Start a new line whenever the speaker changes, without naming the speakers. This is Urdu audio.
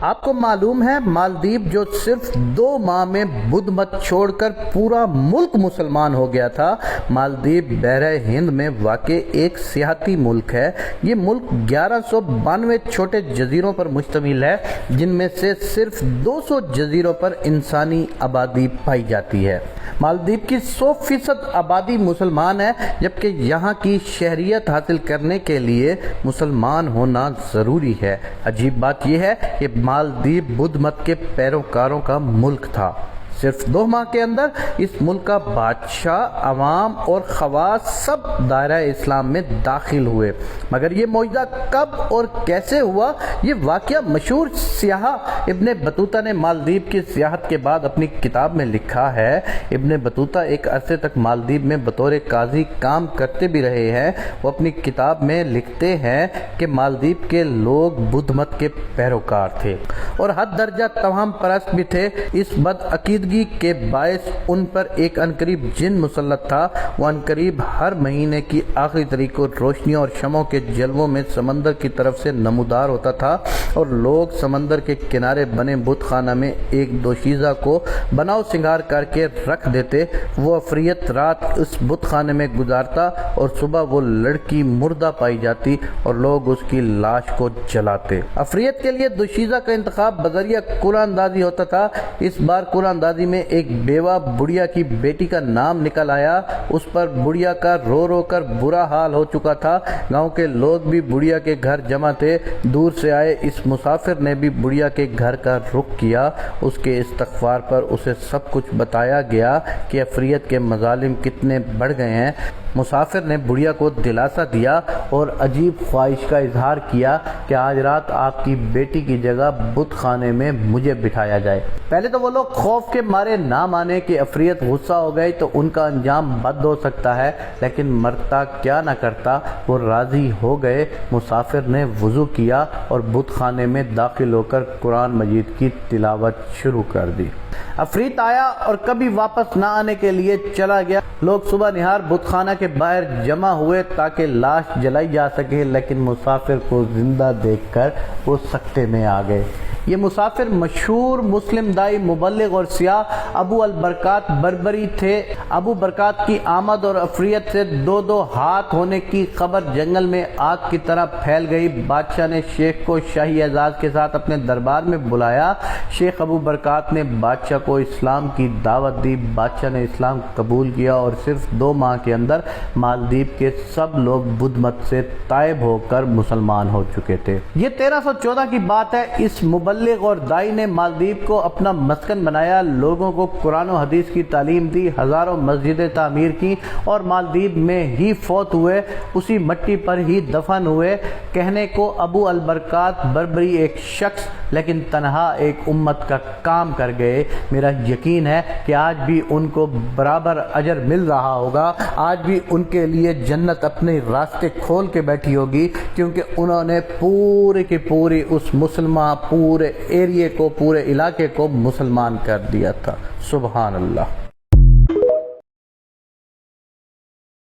آپ کو معلوم ہے مالدیپ جو صرف 2 ماہ میں بدھ مت چھوڑ کر پورا ملک مسلمان ہو گیا تھا۔ مالدیپ بحرہ ہند میں واقع ایک سیاحتی ملک ہے۔ یہ ملک 1192 چھوٹے جزیروں پر مشتمل ہے، جن میں سے صرف 200 جزیروں پر انسانی آبادی پائی جاتی ہے۔ مالدیپ کی 100% آبادی مسلمان ہے، جبکہ یہاں کی شہریت حاصل کرنے کے لیے مسلمان ہونا ضروری ہے۔ عجیب بات یہ ہے کہ مالدیپ بدھ مت کے پیروکاروں کا ملک تھا۔ صرف 2 ماہ کے اندر اس ملک کا بادشاہ، عوام اور خواص سب دائرہ اسلام میں داخل ہوئے۔ مگر یہ معجزہ کب اور کیسے ہوا، یہ واقعہ مشہور سیاح ابن بطوطہ نے مالدیپ کی سیاحت کے بعد اپنی کتاب میں لکھا ہے۔ ابن بطوطہ ایک عرصے تک مالدیپ میں بطور قاضی کام کرتے بھی رہے ہیں۔ وہ اپنی کتاب میں لکھتے ہیں کہ مالدیپ کے لوگ بدھ مت کے پیروکار تھے اور حد درجہ توہم پرست بھی تھے۔ اس بدعقیدگی کے باعث ان پر ایک عنقریب جن مسلط تھا۔ وہ عنقریب ہر مہینے کی آخری تاریخ کو روشنیوں اور شمعوں کے جلووں میں سمندر کی طرف سے نمودار ہوتا تھا، اور لوگ سمندر کے کنارے بنے بت خانہ میں ایک دوشیزہ کو بناؤ سنگار کر کے رکھ دیتے۔ وہ عفریت رات اس بت خانے میں گزارتا اور صبح وہ لڑکی مردہ پائی جاتی اور لوگ اس کی لاش کو جلاتے۔ عفریت کے لیے دوشیزہ کا انتخاب بذریعہ قرآن اندازی ہوتا تھا۔ اس بار قرآن اندازی میں ایک بیوہ بڑھیا کی بیٹی کا نام نکل آیا۔ اس پر بڑھیا کا رو رو کر برا حال ہو چکا تھا۔ گاؤں کے لوگ بھی بڑھیا کے گھر جمع تھے۔ دور سے آئے اس مسافر نے بھی بڑھیا کے گھر کا رخ کیا۔ اس کے استغفار پر اسے سب کچھ بتایا گیا کہ عفریت کے مظالم کتنے بڑھ گئے ہیں۔ مسافر نے بڑھیا کو دلاسا دیا اور عجیب خواہش کا اظہار کیا کہ آج رات آپ کی بیٹی کی جگہ بت خانے میں مجھے بٹھایا جائے۔ پہلے تو وہ لوگ خوف کے مارے نہ مانے کہ عفریت غصہ ہو گئی تو ان کا انجام بد ہو سکتا ہے، لیکن مرتا کیا نہ کرتا، وہ راضی ہو گئے۔ مسافر نے وضو کیا اور بت خانے میں داخل ہو کر قرآن مجید کی تلاوت شروع کر دی۔ عفریت آیا اور کبھی واپس نہ آنے کے لیے چلا گیا۔ لوگ صبح نہار بت خانہ کے باہر جمع ہوئے تاکہ لاش جلائی جا سکے، لیکن مسافر کو زندہ دیکھ کر وہ سکتے میں آ گئے۔ یہ مسافر مشہور مسلم دائی، مبلغ اور سیاح ابو البرکات بربری تھے۔ ابو برکات کی آمد اور عفریت سے 2 ہاتھ ہونے کی خبر جنگل میں آگ کی طرح پھیل گئی۔ بادشاہ نے شیخ کو شاہی اعزاز کے ساتھ اپنے دربار میں بلایا۔ شیخ ابو برکات نے بادشاہ کو اسلام کی دعوت دی۔ بادشاہ نے اسلام قبول کیا اور صرف 2 ماہ کے اندر مالدیپ کے سب لوگ بدھ مت سے تائب ہو کر مسلمان ہو چکے تھے۔ یہ 1314 کی بات ہے۔ اس مبلغ اور دائی نے مالدیپ کو اپنا مسکن بنایا، لوگوں کو قرآن و حدیث کی تعلیم دی، ہزاروں مسجدیں تعمیر کی اور مالدیپ میں ہی فوت ہوئے، اسی مٹی پر ہی دفن ہوئے۔ کہنے کو ابو البرکات بربری ایک شخص لیکن تنہا ایک امت کا کام کر گئے۔ میرا یقین ہے کہ آج بھی ان کو برابر اجر مل رہا ہوگا۔ آج بھی ان کے لیے جنت اپنے راستے کھول کے بیٹھی ہوگی، کیونکہ انہوں نے پورے کی پوری اس مسلمان پورے ایریے کو، پورے علاقے کو مسلمان کر دیا تھا۔ سبحان اللہ۔